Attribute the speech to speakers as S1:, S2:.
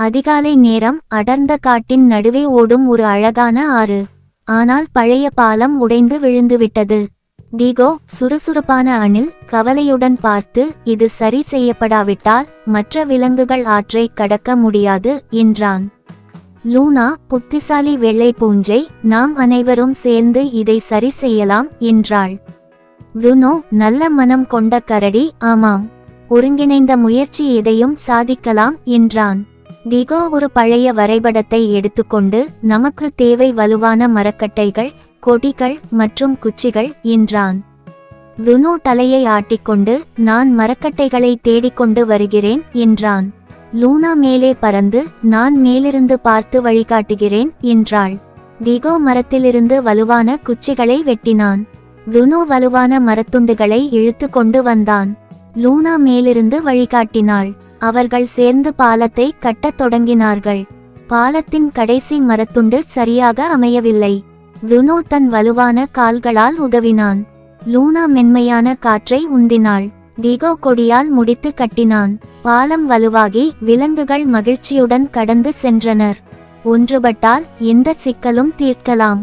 S1: அதிகாலை நேரம், அடர்ந்த காட்டின் நடுவே ஓடும் ஒரு அழகான ஆறு. ஆனால் பழைய பாலம் உடைந்து விழுந்துவிட்டது. டிகோ, சுறுசுறுப்பான அணில், கவலையுடன் பார்த்து, இது சரி செய்யப்படாவிட்டால் மற்ற விலங்குகள் ஆற்றை கடக்க முடியாது என்றான். லூனா, புத்திசாலி வெள்ளை பூஞ்சை, நாம் அனைவரும் சேர்ந்து இதை சரி செய்யலாம் என்றாள். ப்ருனோ, நல்ல மனம் கொண்ட கரடி, ஆமாம், ஒருங்கிணைந்த முயற்சி எதையும் சாதிக்கலாம் என்றான். டிகோ ஒரு பழைய வரைபடத்தை எடுத்துக்கொண்டு, நமக்கு தேவை வலுவான மரக்கட்டைகள், கொடிகள் மற்றும் குச்சிகள் என்றான். ப்ருனோ தலையை ஆட்டிக்கொண்டு, நான் மரக்கட்டைகளை தேடிக்கொண்டு வருகிறேன் என்றான். லூனா மேலே பறந்து, நான் மேலிருந்து பார்த்து வழிகாட்டுகிறேன் என்றாள். டிகோ மரத்திலிருந்து வலுவான குச்சிகளை வெட்டினான். ப்ருனோ வலுவான மரத்துண்டுகளை இழுத்து கொண்டு வந்தான். லூனா மேலிருந்து வழிகாட்டினாள். அவர்கள் சேர்ந்து பாலத்தை கட்டத் தொடங்கினார்கள். பாலத்தின் கடைசி மரத்துண்டு சரியாக அமையவில்லை. ப்ருனோ தன் வலுவான கால்களால் உதவினான். லூனா மென்மையான காற்றை உந்தினாள். டிகோ கொடியால் முடித்து கட்டினான். பாலம் வலுவாகி விலங்குகள் மகிழ்ச்சியுடன் கடந்து சென்றனர். ஒன்றுபட்டால் எந்த சிக்கலும் தீர்க்கலாம்.